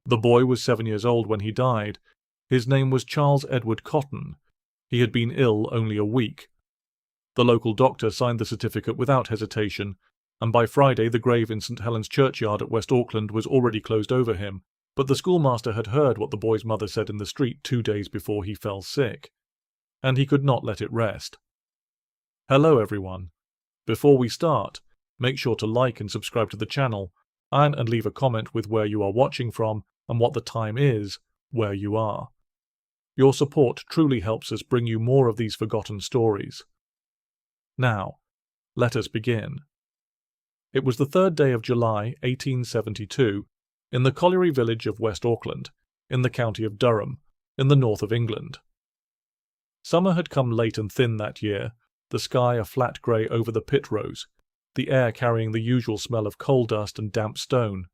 The boy was 7 years old when he died. His name was Charles Edward Cotton. He had been ill only a week. The local doctor signed the certificate without hesitation, and by Friday the grave in St. Helens churchyard at West Auckland was already closed over him, but the schoolmaster had heard what the boy's mother said in the street 2 days before he fell sick, and he could not let it rest. Hello everyone. Before we start, make sure to like and subscribe to the channel, and leave a comment with where you are watching from and what the time is where you are. Your support truly helps us bring you more of these forgotten stories. Now, let us begin. It was the 3rd day of July 1872 in the colliery village of West Auckland, in the county of Durham, in the north of England. Summer had come late and thin that year, the sky a flat grey over the pit rows, the air carrying the usual smell of coal dust and damp stone.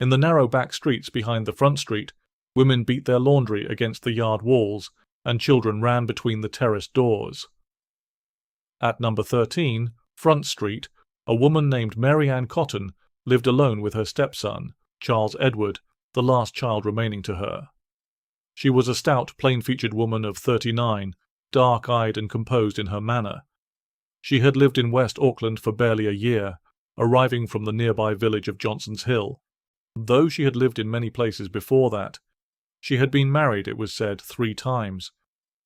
In the narrow back streets behind the front street, women beat their laundry against the yard walls, and children ran between the terrace doors. At number 13, Front Street, a woman named Mary Ann Cotton lived alone with her stepson, Charles Edward, the last child remaining to her. She was a stout, plain-featured woman of 39, dark-eyed and composed in her manner. She had lived in West Auckland for barely a year, arriving from the nearby village of Johnson's Hill. Though she had lived in many places before that, she had been married, it was said, 3 times.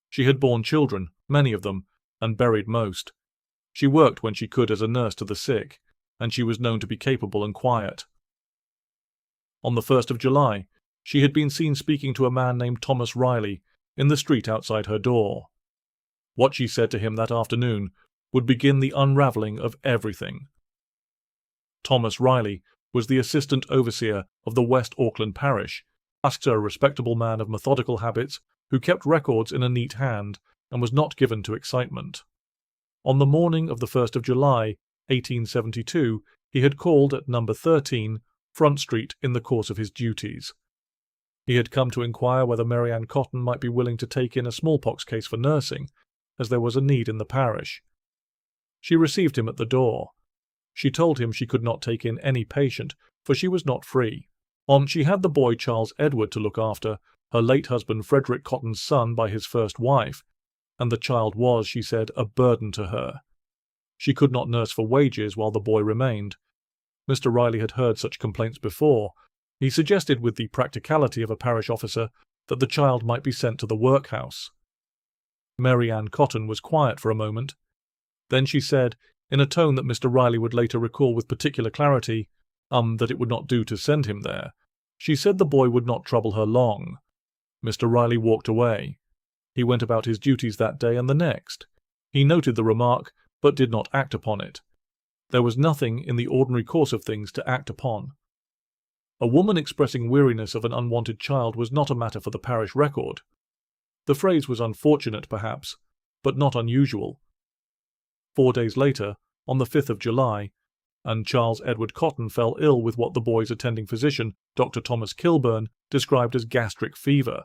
She had borne children, many of them, and buried most. She worked when she could as a nurse to the sick, and she was known to be capable and quiet. On the 1st of July, she had been seen speaking to a man named Thomas Riley in the street outside her door. What she said to him that afternoon would begin the unravelling of everything. Thomas Riley was the assistant overseer of the West Auckland parish, a respectable man of methodical habits who kept records in a neat hand and was not given to excitement. On the morning of the 1st of July, 1872, he had called at number 13, Front Street, in the course of his duties. He had come to inquire whether Mary Ann Cotton might be willing to take in a smallpox case for nursing, as there was a need in the parish. She received him at the door. She told him she could not take in any patient, for she was not free. She had the boy Charles Edward to look after, her late husband Frederick Cotton's son by his first wife, and the child was, she said, a burden to her. She could not nurse for wages while the boy remained. Mr. Riley had heard such complaints before. He suggested, with the practicality of a parish officer, that the child might be sent to the workhouse. Mary Ann Cotton was quiet for a moment. Then she said, in a tone that Mr. Riley would later recall with particular clarity, that it would not do to send him there. She said the boy would not trouble her long. Mr. Riley walked away. He went about his duties that day and the next. He noted the remark, but did not act upon it. There was nothing in the ordinary course of things to act upon. A woman expressing weariness of an unwanted child was not a matter for the parish record. The phrase was unfortunate, perhaps, but not unusual. 4 days later, on the 5th of July, and Charles Edward Cotton fell ill with what the boy's attending physician, Dr. Thomas Kilburn, described as gastric fever.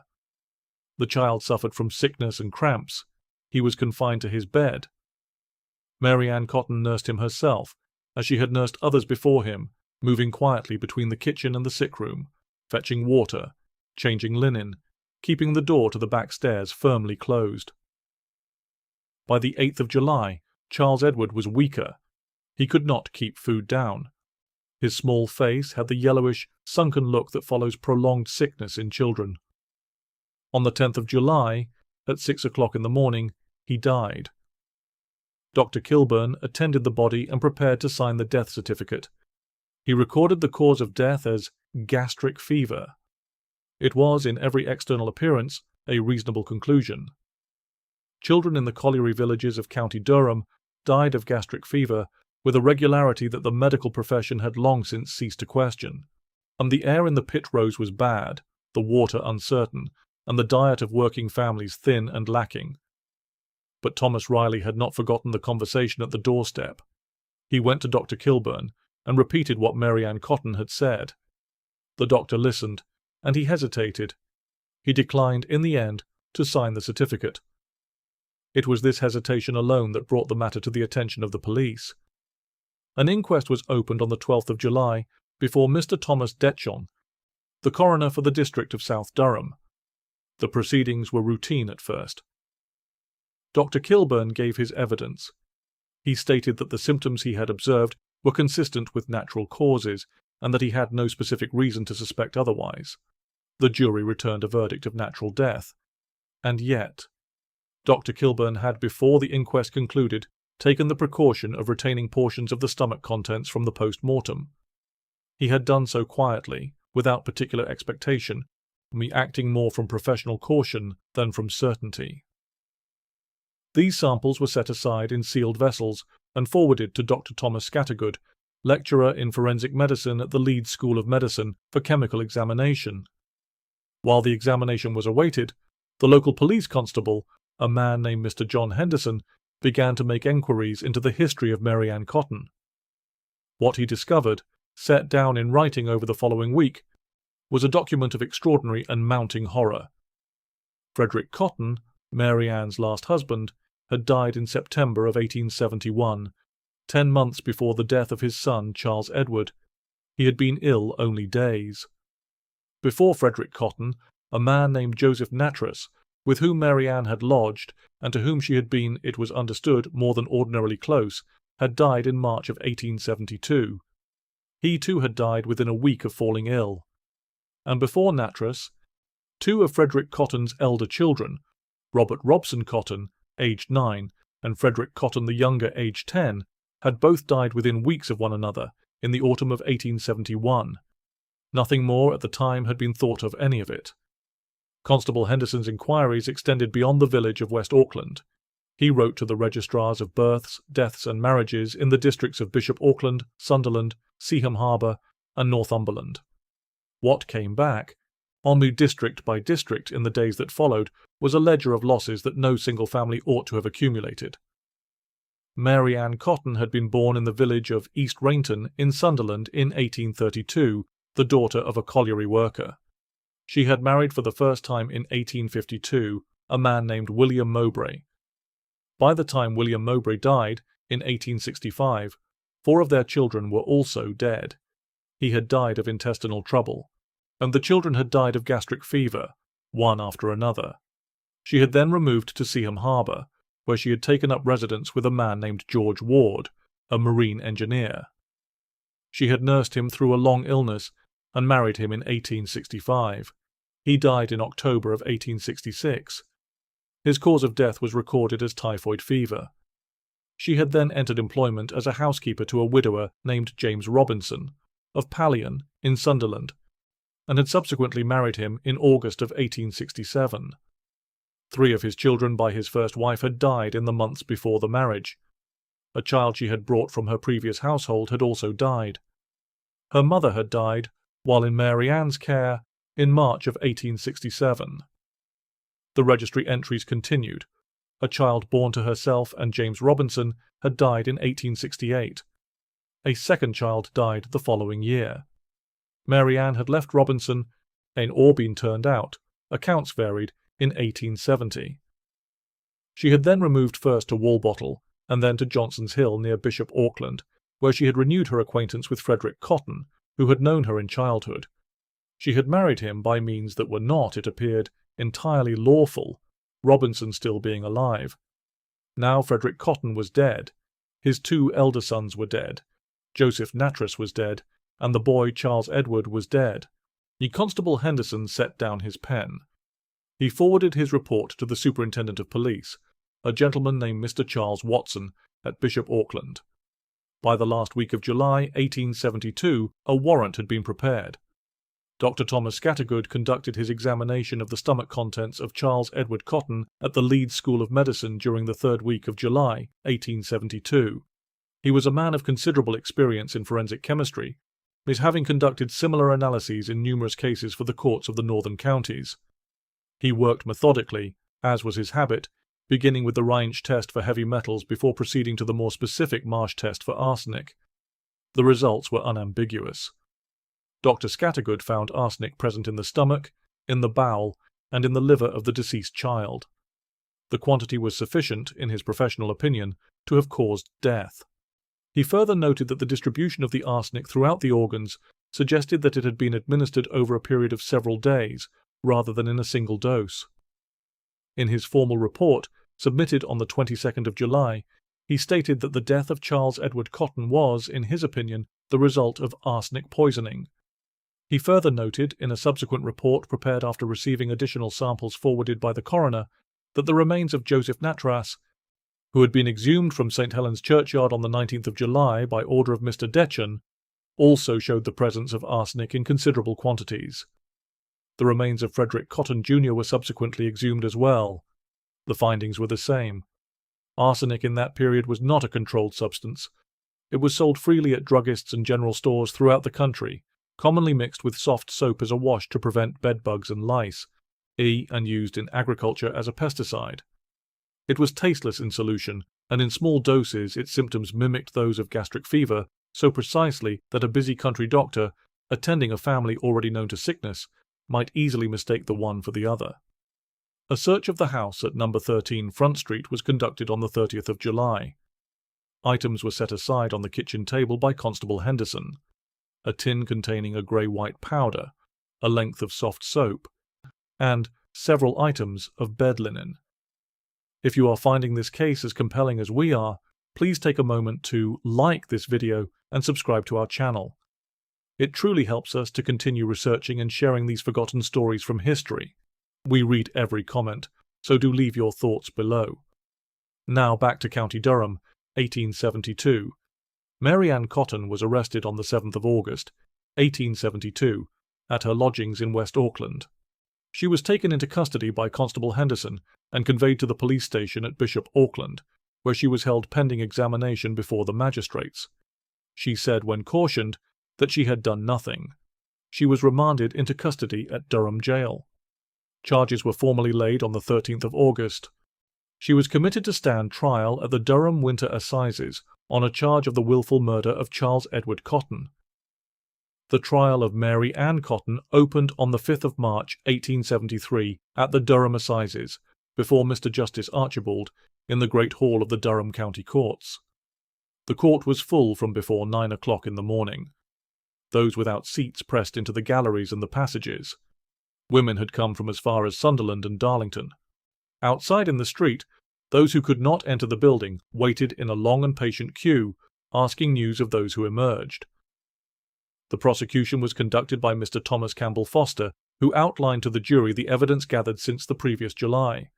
The child suffered from sickness and cramps. He was confined to his bed. Mary Ann Cotton nursed him herself, as she had nursed others before him, moving quietly between the kitchen and the sick room, fetching water, changing linen, keeping the door to the back stairs firmly closed. By the 8th of July, Charles Edward was weaker. He could not keep food down. His small face had the yellowish, sunken look that follows prolonged sickness in children. On the 10th of July, at 6 o'clock in the morning, he died. Dr. Kilburn attended the body and prepared to sign the death certificate. He recorded the cause of death as gastric fever. It was, in every external appearance, a reasonable conclusion. Children in the colliery villages of County Durham died of gastric fever with a regularity that the medical profession had long since ceased to question, and the air in the pit rows was bad, the water uncertain, and the diet of working families thin and lacking. But Thomas Riley had not forgotten the conversation at the doorstep. He went to Dr. Kilburn and repeated what Mary Ann Cotton had said. The doctor listened, and he hesitated. He declined, in the end, to sign the certificate. It was this hesitation alone that brought the matter to the attention of the police. An inquest was opened on the 12th of July before Mr. Thomas Detchon, the coroner for the district of South Durham. The proceedings were routine at first. Dr. Kilburn gave his evidence. He stated that the symptoms he had observed were consistent with natural causes, and that he had no specific reason to suspect otherwise. The jury returned a verdict of natural death. And yet, Dr. Kilburn had, before the inquest concluded, taken the precaution of retaining portions of the stomach contents from the post-mortem. He had done so quietly, without particular expectation, acting more from professional caution than from certainty. These samples were set aside in sealed vessels and forwarded to Dr. Thomas Scattergood, lecturer in forensic medicine at the Leeds School of Medicine, for chemical examination. While the examination was awaited, the local police constable, a man named Mr. John Henderson, began to make enquiries into the history of Mary Ann Cotton. What he discovered, set down in writing over the following week, was a document of extraordinary and mounting horror. Frederick Cotton, Mary Ann's last husband, had died in September of 1871, 10 months before the death of his son Charles Edward. He had been ill only days. Before Frederick Cotton, a man named Joseph Nattrass, with whom Mary Ann had lodged, and to whom she had been, it was understood, more than ordinarily close, had died in March of 1872. He too had died within a week of falling ill. And before Nattrass, 2 of Frederick Cotton's elder children, Robert Robson Cotton, aged 9, and Frederick Cotton the younger, aged 10, had both died within weeks of one another in the autumn of 1871. Nothing more at the time had been thought of any of it. Constable Henderson's inquiries extended beyond the village of West Auckland. He wrote to the registrars of births, deaths and marriages in the districts of Bishop Auckland, Sunderland, Seaham Harbour and Northumberland. What came back, almost district by district in the days that followed, was a ledger of losses that no single family ought to have accumulated. Mary Ann Cotton had been born in the village of East Rainton in Sunderland in 1832, the daughter of a colliery worker. She had married for the first time in 1852 a man named William Mowbray. By the time William Mowbray died, in 1865, 4 of their children were also dead. He had died of intestinal trouble, and the children had died of gastric fever, one after another. She had then removed to Seaham Harbour, where she had taken up residence with a man named George Ward, a marine engineer. She had nursed him through a long illness and married him in 1865. He died in October of 1866. His cause of death was recorded as typhoid fever. She had then entered employment as a housekeeper to a widower named James Robinson, of Pallion, in Sunderland, and had subsequently married him in August of 1867. 3 of his children by his first wife had died in the months before the marriage. A child she had brought from her previous household had also died. Her mother had died, while in Mary Ann's care, in March of 1867. The registry entries continued. A child born to herself and James Robinson had died in 1868. A second child died the following year. Mary Ann had left Robinson, or been turned out, accounts varied, in 1870. She had then removed first to Walbottle and then to Johnson's Hill near Bishop Auckland, where she had renewed her acquaintance with Frederick Cotton, who had known her in childhood. She had married him by means that were not, it appeared, entirely lawful, Robinson still being alive. Now Frederick Cotton was dead. His 2 elder sons were dead. Joseph Nattrass was dead, and the boy Charles Edward was dead. Constable Henderson set down his pen. He forwarded his report to the Superintendent of Police, a gentleman named Mr. Charles Watson, at Bishop Auckland. By the last week of July 1872, a warrant had been prepared. Dr. Thomas Scattergood conducted his examination of the stomach contents of Charles Edward Cotton at the Leeds School of Medicine during the 3rd week of July 1872. He was a man of considerable experience in forensic chemistry, having conducted similar analyses in numerous cases for the courts of the northern counties. He worked methodically, as was his habit, beginning with the Reinsch test for heavy metals before proceeding to the more specific Marsh test for arsenic. The results were unambiguous. Dr. Scattergood found arsenic present in the stomach, in the bowel, and in the liver of the deceased child. The quantity was sufficient, in his professional opinion, to have caused death. He further noted that the distribution of the arsenic throughout the organs suggested that it had been administered over a period of several days, rather than in a single dose. In his formal report, submitted on the 22nd of July, he stated that the death of Charles Edward Cotton was, in his opinion, the result of arsenic poisoning. He further noted, in a subsequent report prepared after receiving additional samples forwarded by the coroner, that the remains of Joseph Nattrass, who had been exhumed from St. Helens churchyard on the 19th of July by order of Mr. Detchen, also showed the presence of arsenic in considerable quantities. The remains of Frederick Cotton Jr. were subsequently exhumed as well. The findings were the same. Arsenic in that period was not a controlled substance. It was sold freely at druggists and general stores throughout the country, commonly mixed with soft soap as a wash to prevent bedbugs and lice, and used in agriculture as a pesticide. It was tasteless in solution, and in small doses its symptoms mimicked those of gastric fever so precisely that a busy country doctor, attending a family already known to sickness, might easily mistake the one for the other. A search of the house at No. 13 Front Street was conducted on the 30th of July. Items were set aside on the kitchen table by Constable Henderson: a tin containing a grey-white powder, a length of soft soap, and several items of bed linen. If you are finding this case as compelling as we are, please take a moment to like this video and subscribe to our channel. It truly helps us to continue researching and sharing these forgotten stories from history. We read every comment, so do leave your thoughts below. Now back to County Durham, 1872. Mary Ann Cotton was arrested on the 7th of August, 1872, at her lodgings in West Auckland. She was taken into custody by Constable Henderson and conveyed to the police station at Bishop Auckland, where she was held pending examination before the magistrates. She said, when cautioned, that she had done nothing. She was remanded into custody at Durham Jail. Charges were formally laid on the 13th of August. She was committed to stand trial at the Durham Winter Assizes on a charge of the wilful murder of Charles Edward Cotton. The trial of Mary Ann Cotton opened on the 5th of March 1873 at the Durham Assizes, before Mr. Justice Archibald, in the Great Hall of the Durham County Courts. The court was full from before 9 o'clock in the morning. Those without seats pressed into the galleries and the passages. Women had come from as far as Sunderland and Darlington. Outside in the street, those who could not enter the building waited in a long and patient queue, asking news of those who emerged. The prosecution was conducted by Mr. Thomas Campbell Foster, who outlined to the jury the evidence gathered since the previous July.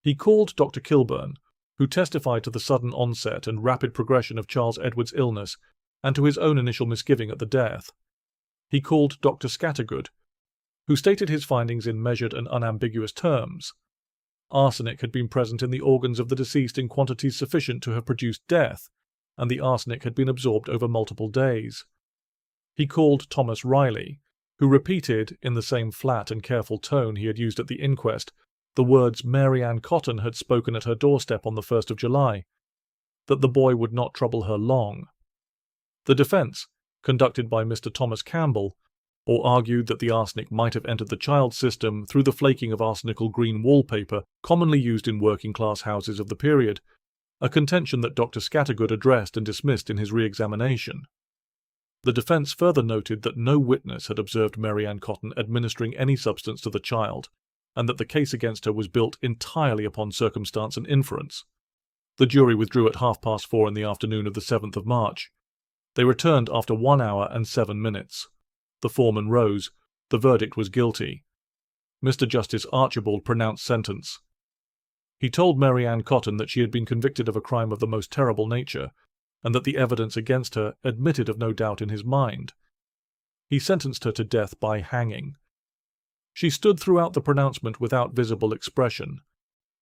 He called Dr. Kilburn, who testified to the sudden onset and rapid progression of Charles Edward's illness and to his own initial misgiving at the death. He called Dr. Scattergood, who stated his findings in measured and unambiguous terms. Arsenic had been present in the organs of the deceased in quantities sufficient to have produced death, and the arsenic had been absorbed over multiple days. He called Thomas Riley, who repeated, in the same flat and careful tone he had used at the inquest, the words Mary Ann Cotton had spoken at her doorstep on the 1st of July, that the boy would not trouble her long. The defence, conducted by Mr. Thomas Campbell, argued that the arsenic might have entered the child's system through the flaking of arsenical green wallpaper commonly used in working-class houses of the period, a contention that Dr. Scattergood addressed and dismissed in his re-examination. The defence further noted that no witness had observed Mary Ann Cotton administering any substance to the child, and that the case against her was built entirely upon circumstance and inference. The jury withdrew at 4:30 in the afternoon of the 7th of March. They returned after 1 hour and 7 minutes. The foreman rose. The verdict was guilty. Mr. Justice Archibald pronounced sentence. He told Mary Ann Cotton that she had been convicted of a crime of the most terrible nature, and that the evidence against her admitted of no doubt in his mind. He sentenced her to death by hanging. She stood throughout the pronouncement without visible expression.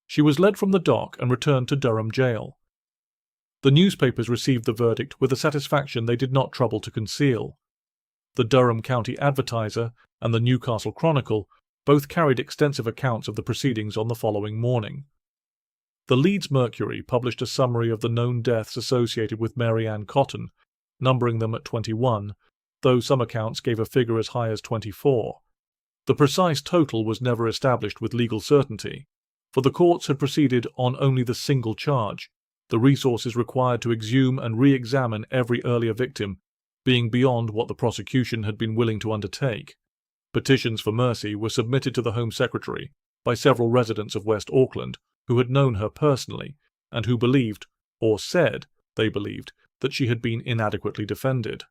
She was led from the dock and returned to Durham Jail. The newspapers received the verdict with a satisfaction they did not trouble to conceal. The Durham County Advertiser and the Newcastle Chronicle both carried extensive accounts of the proceedings on the following morning. The Leeds Mercury published a summary of the known deaths associated with Mary Ann Cotton, numbering them at 21, though some accounts gave a figure as high as 24. The precise total was never established with legal certainty, for the courts had proceeded on only the single charge. The resources required to exhume and re-examine every earlier victim being beyond what the prosecution had been willing to undertake. Petitions for mercy were submitted to the Home Secretary by several residents of West Auckland who had known her personally and who believed, or said they believed, that she had been inadequately defended.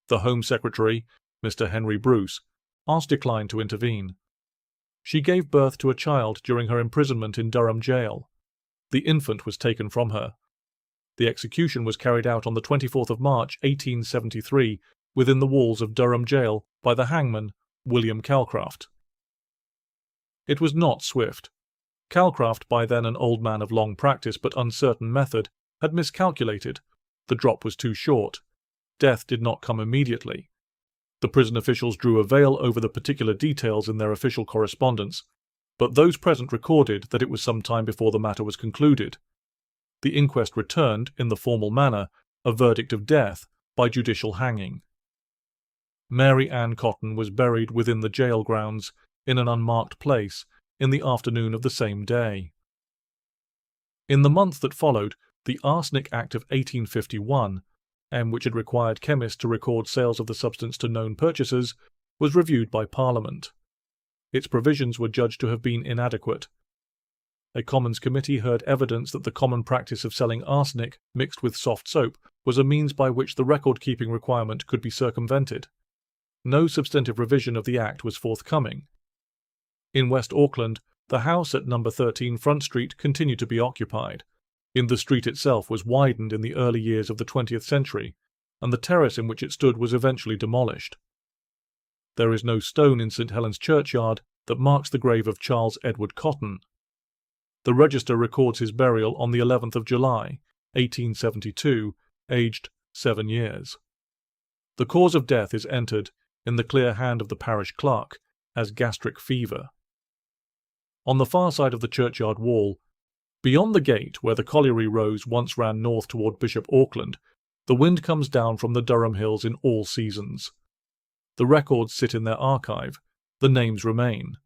The Home Secretary, Mr. Henry Bruce, asked Decline to intervene. She gave birth to a child during her imprisonment in Durham Jail. The infant was taken from her. The execution was carried out on the 24th of March 1873 within the walls of Durham Jail by the hangman, William Calcraft. It was not swift. Calcraft, by then an old man of long practice but uncertain method, had miscalculated. The drop was too short. Death did not come immediately. The prison officials drew a veil over the particular details in their official correspondence, but those present recorded that it was some time before the matter was concluded. The inquest returned, in the formal manner, a verdict of death by judicial hanging. Mary Ann Cotton was buried within the jail grounds in an unmarked place in the afternoon of the same day. In the month that followed, the Arsenic Act of 1851, which had required chemists to record sales of the substance to known purchasers, was reviewed by Parliament. Its provisions were judged to have been inadequate. A Commons committee heard evidence that the common practice of selling arsenic mixed with soft soap was a means by which the record-keeping requirement could be circumvented. No substantive revision of the Act was forthcoming. In West Auckland, the house at No. 13 Front Street continued to be occupied. The street itself was widened in the early years of the 20th century, and the terrace in which it stood was eventually demolished. There is no stone in St. Helens churchyard that marks the grave of Charles Edward Cotton. The register records his burial on the 11th of July, 1872, aged 7 years. The cause of death is entered, in the clear hand of the parish clerk, as gastric fever. On the far side of the churchyard wall, beyond the gate where the colliery rows once ran north toward Bishop Auckland, the wind comes down from the Durham Hills in all seasons. The records sit in their archive, the names remain.